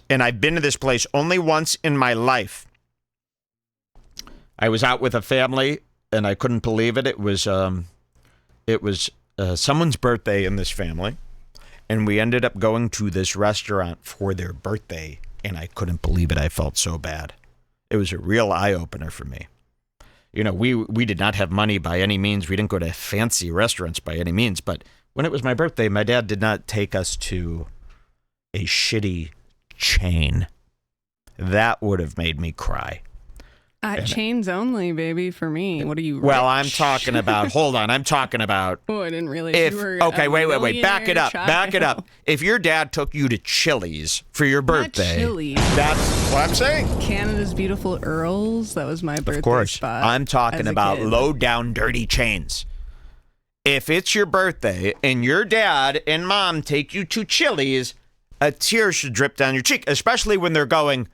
and I've been to this place only once in my life. I was out with a family, and I couldn't believe it. It was someone's birthday in this family, and we ended up going to this restaurant for their birthday, and I couldn't believe it. I felt so bad. It was a real eye-opener for me. You know, we did not have money by any means. We didn't go to fancy restaurants by any means, but when it was my birthday, my dad did not take us to a shitty chain. That would have made me cry. Chains only, baby, for me. What are you, Well, rich? I'm talking about, hold on, I'm talking about. Oh, I didn't realize If, you were okay, a wait, back it up, millionaire back it child. up. If your dad took you to Chili's for your birthday. Not Chili's. That's what I'm saying. Canada's Beautiful Earls. That was my birthday Of course. spot. I'm talking as a about kid. low down dirty chains. If it's your birthday and your dad and mom take you to Chili's, a tear should drip down your cheek, especially when they're going,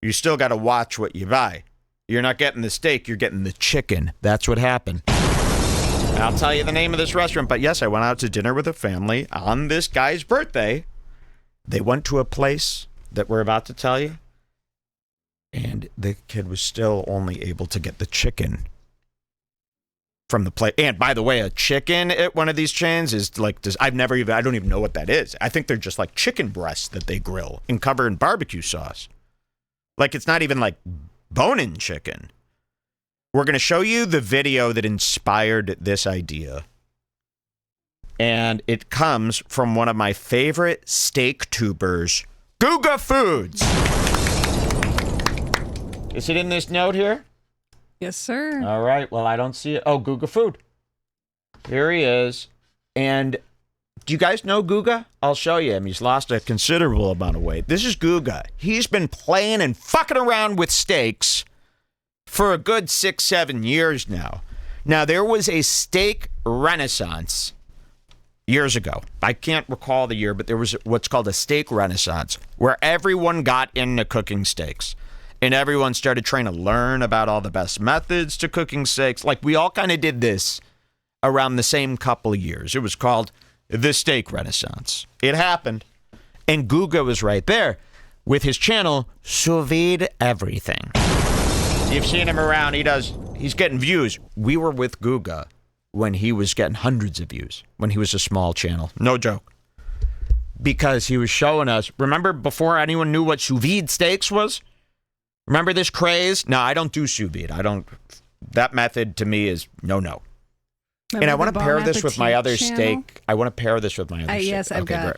you still got to watch what you buy. You're not getting the steak, you're getting the chicken. That's what happened. I'll tell you the name of this restaurant, but yes, I went out to dinner with a family on this guy's birthday. They went to a place that we're about to tell you, and the kid was still only able to get the chicken from the plate. And by the way, a chicken at one of these chains is like this. I don't even know what that is. I think they're just like chicken breasts that they grill and cover in barbecue sauce. Like it's not even like bone-in chicken. We're going to show you the video that inspired this idea. And it comes from one of my favorite steak tubers, Guga Foods. Is it in this note here? Yes, sir. All right. Well, I don't see it. Oh, Guga Food. Here he is. And do you guys know Guga? I'll show you him. He's lost a considerable amount of weight. This is Guga. He's been playing and fucking around with steaks for a good 6-7 years now. Now, there was a steak renaissance years ago. I can't recall the year, but there was what's called a steak renaissance where everyone got into cooking steaks. And everyone started trying to learn about all the best methods to cooking steaks. Like, we all kind of did this around the same couple of years. It was called the Steak Renaissance. It happened. And Guga was right there with his channel, Sous Vide Everything. You've seen him around. He's getting views. We were with Guga when he was getting hundreds of views, when he was a small channel. No joke. Because he was showing us, remember before anyone knew what sous vide steaks was? Remember this craze? No, I don't do sous vide. That method to me is no. And I want to pair this with my other steak. I want to pair this with my other steak. Yes, I've got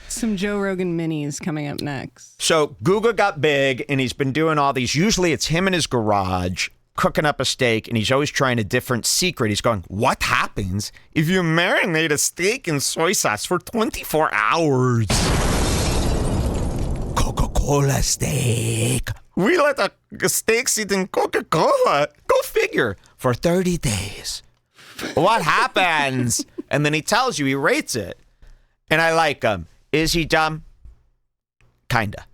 some Joe Rogan minis coming up next. So Guga got big, and he's been doing all these. Usually it's him in his garage cooking up a steak, and he's always trying a different secret. He's going, what happens if you marinate a steak in soy sauce for 24 hours? Coca-Cola steak. We let the steak sit in Coca-Cola. Go figure. For 30 days. What happens? And then he tells you, he rates it. And I like him. Is he dumb? Kinda.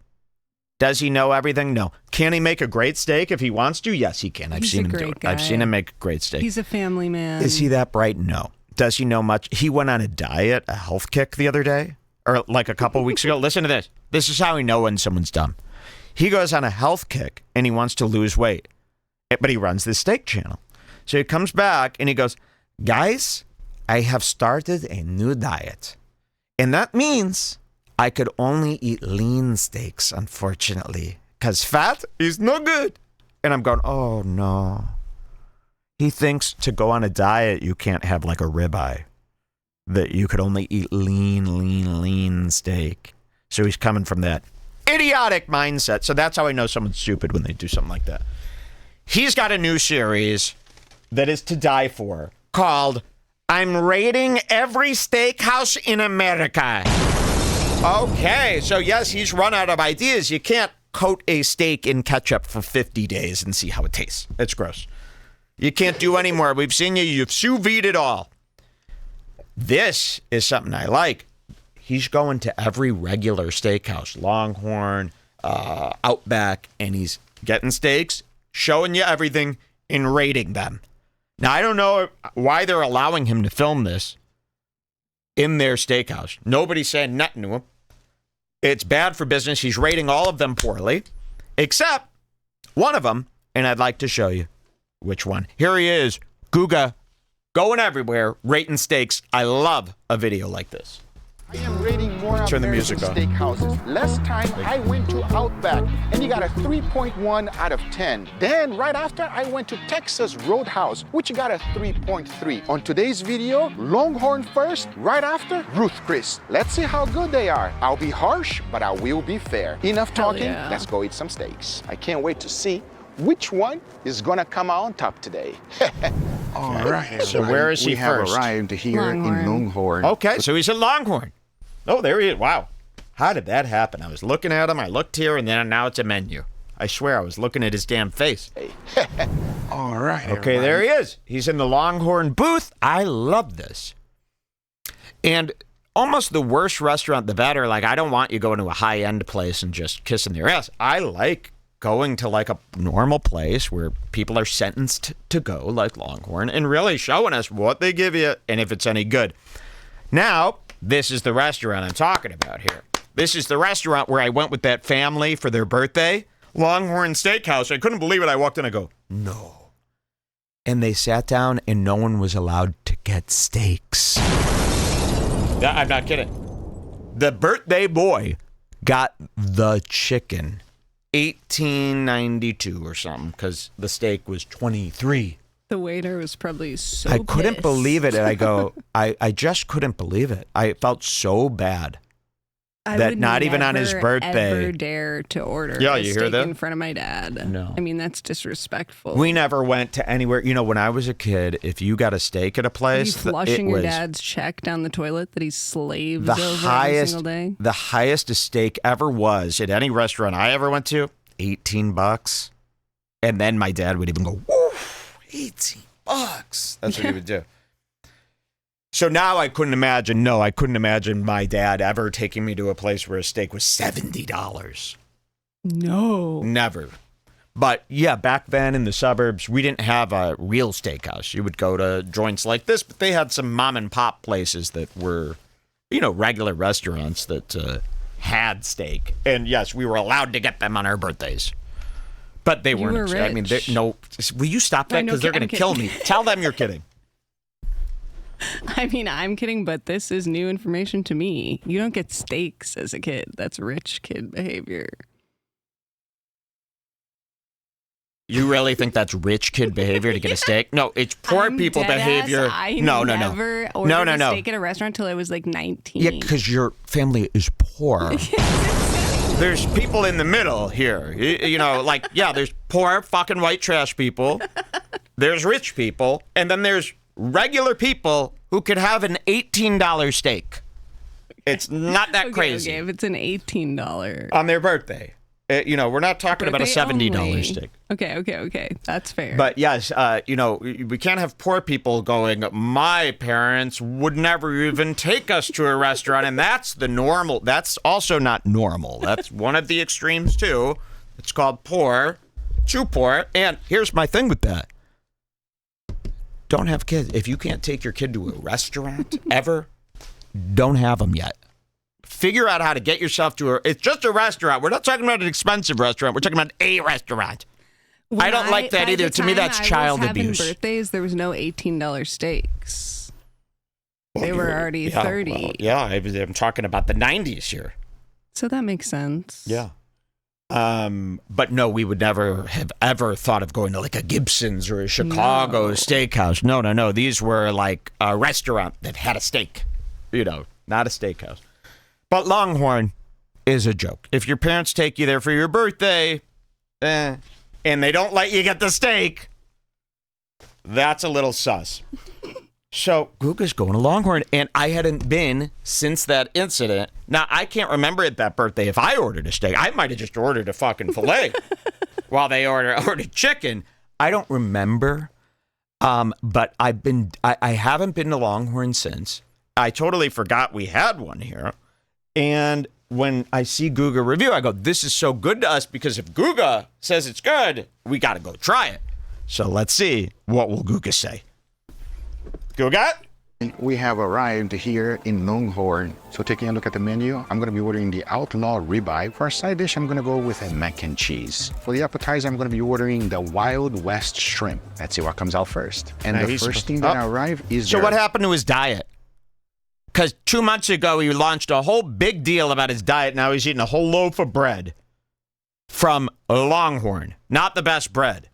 Does he know everything? No. Can he make a great steak if he wants to? Yes, he can. I've seen him do it. I've seen him make a great steak. He's a family man. Is he that bright? No. Does he know much? He went on a diet, a health kick the other day, or like a couple weeks ago. Listen to this. This is how we know when someone's dumb. He goes on a health kick and he wants to lose weight, but he runs this steak channel. So he comes back and he goes, guys, I have started a new diet. And that means I could only eat lean steaks, unfortunately, because fat is no good. And I'm going, oh, no. He thinks to go on a diet, you can't have like a ribeye, that you could only eat lean steak. So he's coming from that idiotic mindset. So that's how I know someone's stupid when they do something like that. He's got a new series that is to die for called I'm Rating Every Steakhouse in America. Okay, so yes, he's run out of ideas. You can't coat a steak in ketchup for 50 days and see how it tastes. It's gross. You can't do any more. We've seen you've sous vide it all. This is something I like. He's going to every regular steakhouse, Longhorn, Outback, and he's getting steaks, showing you everything, and rating them. Now, I don't know why they're allowing him to film this in their steakhouse. Nobody's saying nothing to him. It's bad for business. He's rating all of them poorly, except one of them, and I'd like to show you which one. Here he is, Guga, going everywhere, rating steaks. I love a video like this. I am rating more Turn the American music on. steakhouses. Last time I went to Outback and you got a 3.1 out of 10. Then right after I went to Texas Roadhouse, which got a 3.3. On today's video, Longhorn first, right after Ruth Chris. Let's see how good they are. I'll be harsh, but I will be fair. Enough talking, yeah. let's go eat some steaks. I can't wait to see which one is gonna come out on top today. All right. So where is he we have first? arrived here Longhorn. in Longhorn. Okay, so he's at Longhorn. Oh, there he is. Wow. How did that happen? I was looking at him, I looked here, and then now it's a menu. I swear I was looking at his damn face. All right. Okay, there he is. He's in the Longhorn booth. I love this. And almost the worse restaurant, the better. Like, I don't want you going to a high-end place and just kissing their ass. I like going to like a normal place where people are sentenced to go, like Longhorn, and really showing us what they give you and if it's any good. Now, this is the restaurant I'm talking about here. This is the restaurant where I went with that family for their birthday. Longhorn Steakhouse. I couldn't believe it. I walked in, I go, no. And they sat down and no one was allowed to get steaks. I'm not kidding. The birthday boy got the chicken. $18.92 or something, because the steak was $23. The waiter was probably so I couldn't pissed. believe it. And I go, I just couldn't believe it. I felt so bad. I that would not even on his birthday. ever dare to order Yeah, a you hear steak that? in front of my dad. No. I mean, that's disrespectful. We never went to anywhere. You know, when I was a kid, if you got a steak at a Are you place, flushing it your was dad's check down the toilet that he slaves the over every highest, single day? the highest a steak ever was at any restaurant I ever went to, $18. And then my dad would even go, woof, $18. That's what he would do. So now I couldn't imagine my dad ever taking me to a place where a steak was $70. No. Never. But yeah, back then in the suburbs, we didn't have a real steakhouse. You would go to joints like this, but they had some mom and pop places that were, you know, regular restaurants that had steak. And yes, we were allowed to get them on our birthdays. But they weren't. were I mean, rich. no. Will you stop that? I know, Because they're going I'm to kill me. kidding. Tell them you're kidding. I mean, I'm kidding, but this is new information to me. You don't get steaks as a kid. That's rich kid behavior. You really think that's rich kid behavior to get a steak? No, it's poor I'm people dead behavior. ass. I No. never ordered No. a steak at a restaurant till I was like 19. Yeah, because your family is poor. There's people in the middle here. You know, like, yeah, there's poor fucking white trash people. There's rich people. And then there's regular people who could have an $18 steak. It's not that crazy. Okay, if it's an $18. On their birthday. You know, we're not talking about a Birthday $70 only. steak. Okay. That's fair. But yes, you know, we can't have poor people going, my parents would never even take us to a restaurant. And that's the normal. That's also not normal. That's one of the extremes, too. It's called poor, too poor. And here's my thing with that. Don't have kids. If you can't take your kid to a restaurant ever, don't have them yet. Figure out how to get yourself to it's just a restaurant. We're not talking about an expensive restaurant. We're talking about a restaurant. I don't like that by either. the To me, time that's I child was having abuse. Birthdays, there was no $18 steaks. They Well, were you're- already yeah, 30. well, yeah, I'm talking about the 90s here. So that makes sense. Yeah. But no, we would never have ever thought of going to like a Gibson's or a Chicago No. steakhouse. No. These were like a restaurant that had a steak, you know, not a steakhouse. But Longhorn is a joke. If your parents take you there for your birthday, and they don't let you get the steak, that's a little sus. So Guga's going to Longhorn, and I hadn't been since that incident. Now, I can't remember at that birthday if I ordered a steak. I might have just ordered a fucking filet while they ordered chicken. I don't remember, but I haven't been to Longhorn since. I totally forgot we had one here. And when I see Guga review, I go, this is so good to us because if Guga says it's good, we got to go try it. So let's see. What will Guga say? Guga? We have arrived here in Longhorn. So taking a look at the menu, I'm going to be ordering the Outlaw Ribeye. For our side dish, I'm going to go with a mac and cheese. For the appetizer, I'm going to be ordering the Wild West Shrimp. Let's see what comes out first. And the first thing that arrived is So what happened to his diet? Because 2 months ago, he launched a whole big deal about his diet. Now he's eating a whole loaf of bread from Longhorn. Not the best bread.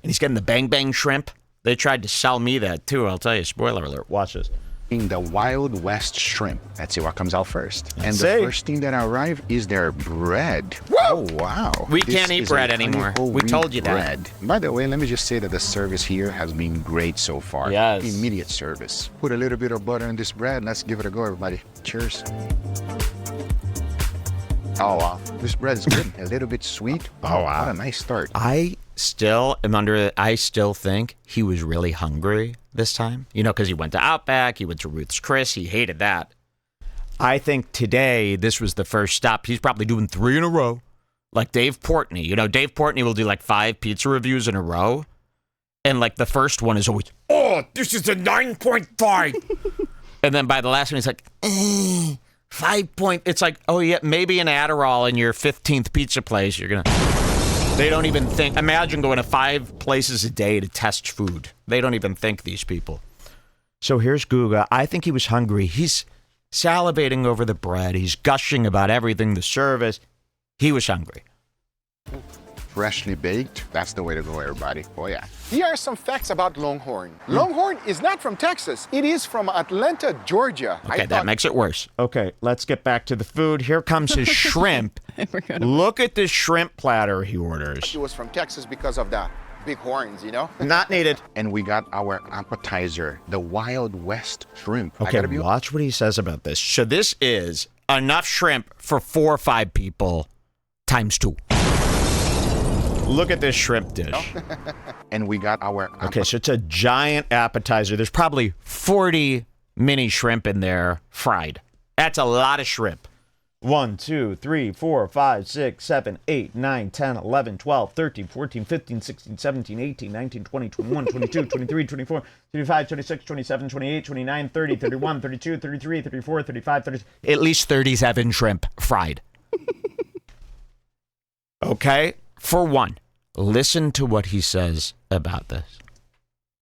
And he's getting the Bang Bang Shrimp. They tried to sell me that, too. I'll tell you. Spoiler alert. Watch this. The Wild West Shrimp. Let's see what comes out first. Let's and see. the first thing that arrived is their bread. Woo! Oh, wow. We This can't eat is bread a anymore. whole We wheat told you that. bread. By the way, let me just say that the service here has been great so far. Yes. Immediate service. Put a little bit of butter on this bread. Let's give it a go, everybody. Cheers. Oh, wow. This bread is good. A little bit sweet. Oh, wow. What a nice start. I still think he was really hungry this time. You know, because he went to Outback, he went to Ruth's Chris, he hated that. I think today, this was the first stop. He's probably doing 3 in a row. Like Dave Portnoy. You know, Dave Portnoy will do like 5 pizza reviews in a row. And like the first one is always, oh, this is a 9.5. And then by the last one, he's like, 5 point. It's like, oh yeah, maybe an Adderall in your 15th pizza place. You're gonna. They don't even think. Imagine going to 5 places a day to test food. They don't even think, these people. So here's Guga. I think he was hungry. He's salivating over the bread. He's gushing about everything, the service. He was hungry. Freshly baked. That's the way to go, everybody. Oh, yeah. Here are some facts about Longhorn. Longhorn is not from Texas. It is from Atlanta, Georgia. Okay, that makes it worse. Okay, let's get back to the food. Here comes his shrimp. Look at this shrimp platter he orders. It was from Texas because of the big horns, you know? Not needed. And we got our appetizer, the Wild West Shrimp. Okay, watch what he says about this. So this is enough shrimp for 4 or 5 people times 2. Look at this shrimp dish. And we got our... Okay, so it's a giant appetizer. There's probably 40 mini shrimp in there fried. That's a lot of shrimp. 1, 2, 3, 4, 5, 6, 7, 8, 9, 10, 11, 12, 13, 14, 15, 16, 17, 18, 19, 20, 21, 22, 23, 24, 25, 26, 27, 28, 29, 30, 31, 32, 33, 34, 35, 30. At least 37 shrimp fried. Okay? For one, listen to what he says about this.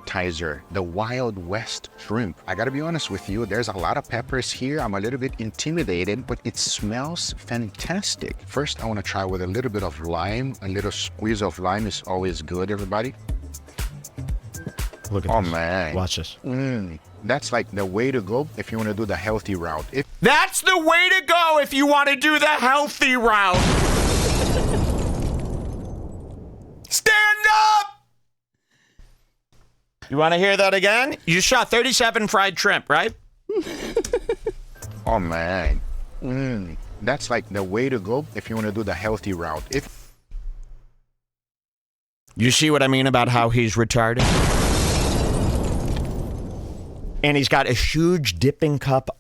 Appetizer, the Wild West Shrimp. I gotta be honest with you, there's a lot of peppers here. I'm a little bit intimidated, but it smells fantastic. First, I want to try with a little bit of lime. A little squeeze of lime is always good, everybody. Look at Oh, this. man. Watch this. That's like the way to go if you want to do the healthy route. That's the way to go if you want to do the healthy route. Stand up! You want to hear that again? You shot 37 fried shrimp, right? Oh, man. That's like the way to go if you want to do the healthy route. You see what I mean about how he's retarded? And he's got a huge dipping cup.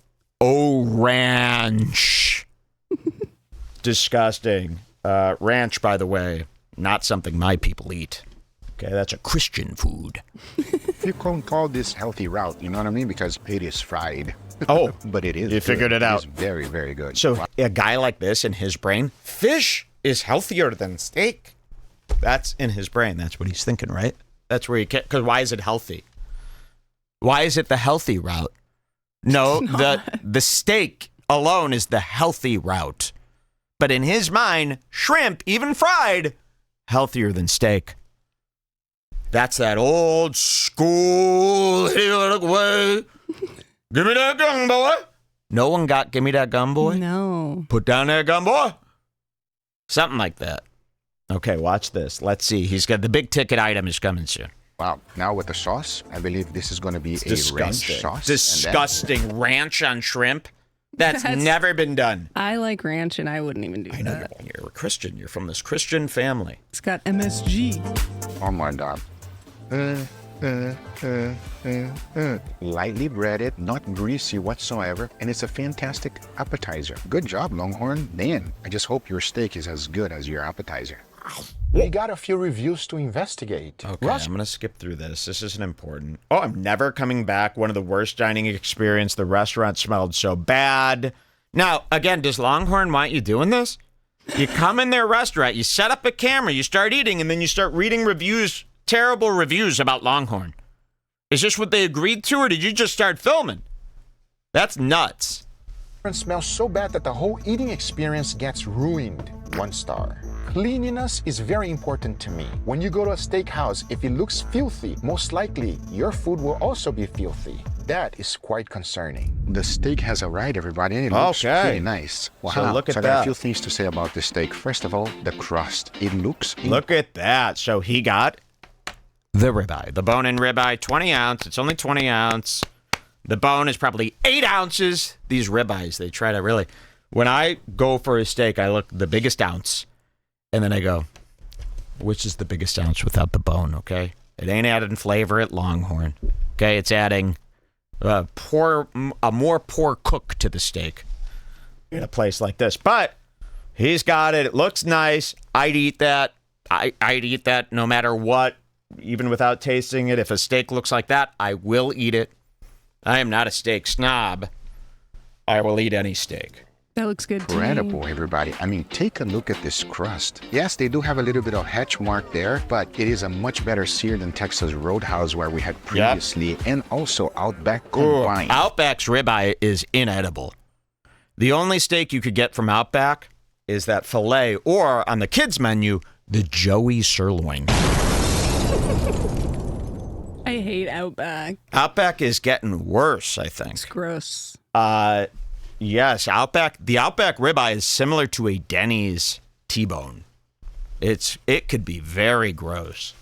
Oh, ranch. Disgusting. Ranch, by the way, not something my people eat. Okay, that's a Christian food. You can call this healthy route, you know what I mean? Because it is fried. Oh, but it is. You figured it out. It's very, very good. So a guy like this, in his brain, fish is healthier than steak. That's in his brain. That's what he's thinking, right? That's where he can't. Because why is it healthy? Why is it the healthy route? No, the steak alone is the healthy route. But in his mind, shrimp, even fried, healthier than steak. That's that old school way. Give me that gun, boy. No one got give me that gun, boy? No. Put down that gun, boy. Something like that. Okay, watch this. Let's see. He's got the big ticket item is coming soon. Wow. Now with the sauce, I believe this is going to be ranch sauce. Disgusting. Ranch on shrimp? That's never been done. I like ranch and I wouldn't even do I know that. you're a Christian. You're from this Christian family. It's got MSG. Oh my God. Lightly breaded, not greasy whatsoever, and it's a fantastic appetizer. Good job, Longhorn. Man, I just hope your steak is as good as your appetizer. We got a few reviews to investigate. Okay, I'm going to skip through this. This isn't important. Oh, I'm never coming back. One of the worst dining experience. The restaurant smelled so bad. Now, again, does Longhorn want you doing this? You come in their restaurant, you set up a camera, you start eating, and then you start reading reviews, terrible reviews about Longhorn. Is this what they agreed to, or did you just start filming? That's nuts. It smells so bad that the whole eating experience gets ruined. 1 star. Cleanliness is very important to me. When you go to a steakhouse, if it looks filthy, most likely your food will also be filthy. That is quite concerning. The steak has arrived, everybody, and it looks pretty nice. Wow. So look at I that. got a few things to say about the steak. First of all, the crust. It looks... Look at that. So he got the ribeye, the bone-in ribeye, 20 ounce. It's only 20 ounce. The bone is probably 8 ounces. These ribeyes, they try to really... When I go for a steak, I look the biggest ounce, and then I go, which is the biggest ounce without the bone, okay? It ain't adding flavor at Longhorn, okay? It's adding a more poor cook to the steak in a place like this. But he's got it. It looks nice. I'd eat that. I'd eat that no matter what, even without tasting it. If a steak looks like that, I will eat it. I am not a steak snob. I will eat any steak. That looks good to me. Incredible, everybody. I mean, take a look at this crust. Yes, they do have a little bit of hatch mark there, but it is a much better sear than Texas Roadhouse where we had previously, and also Outback combined. Outback's ribeye is inedible. The only steak you could get from Outback is that filet, or on the kids' menu, the Joey sirloin. I hate Outback. Outback is getting worse, I think. It's gross. Yes, the Outback ribeye is similar to a Denny's T-bone. It could be very gross.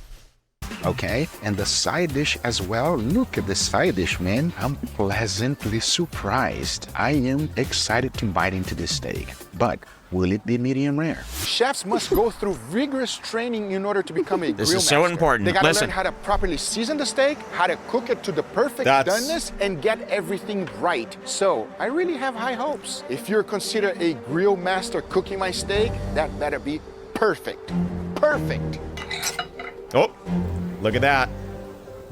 Okay, and the side dish as well. Look at the side dish, man. I'm pleasantly surprised. I am excited to bite into this steak, but will it be medium rare? Chefs must go through rigorous training in order to become a grill master. This is so important. They gotta Listen. learn how to properly season the steak, how to cook it to the perfect doneness, and get everything right. So, I really have high hopes. If you're considered a grill master cooking my steak, that better be perfect. Perfect. Oh, look at that.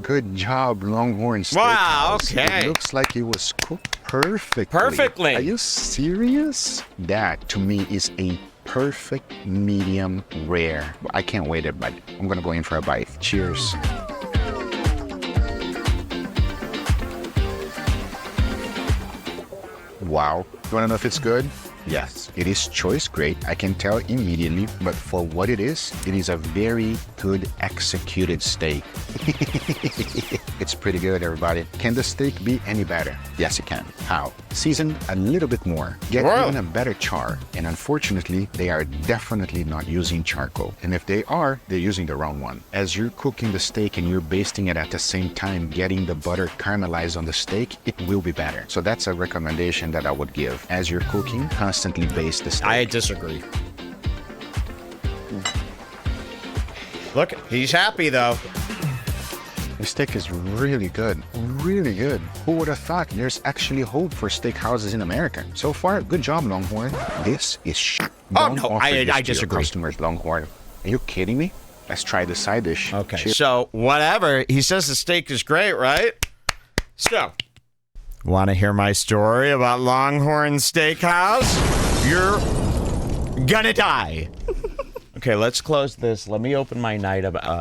Good job, Longhorn Steakhouse. Wow, okay. It looks like it was cooked perfectly. Perfectly. Are you serious? That, to me, is a perfect medium rare. I can't wait, everybody. I'm gonna go in for a bite. Cheers. Wow. You wanna know if it's good? Yes, it is choice grade. I can tell immediately, but for what it is a very good executed steak. It's pretty good, everybody. Can the steak be any better? Yes, it can. How? Season a little bit more. Get even a better char. And unfortunately, they are definitely not using charcoal. And if they are, they're using the wrong one. As you're cooking the steak and you're basting it at the same time, getting the butter caramelized on the steak, it will be better. So that's a recommendation that I would give. As you're cooking, constantly baste the steak. I disagree. Look, he's happy though. The steak is really good, really good. Who would have thought there's actually hope for steakhouses in America? So far, good job, Longhorn. This is shit. Oh, no, I disagree. To your customers, Longhorn. Are you kidding me? Let's try the side dish. Okay, Cheers. so whatever. He says the steak is great, right? So, want to hear my story about Longhorn Steakhouse? You're gonna die. Okay, let's close this. Let me open my night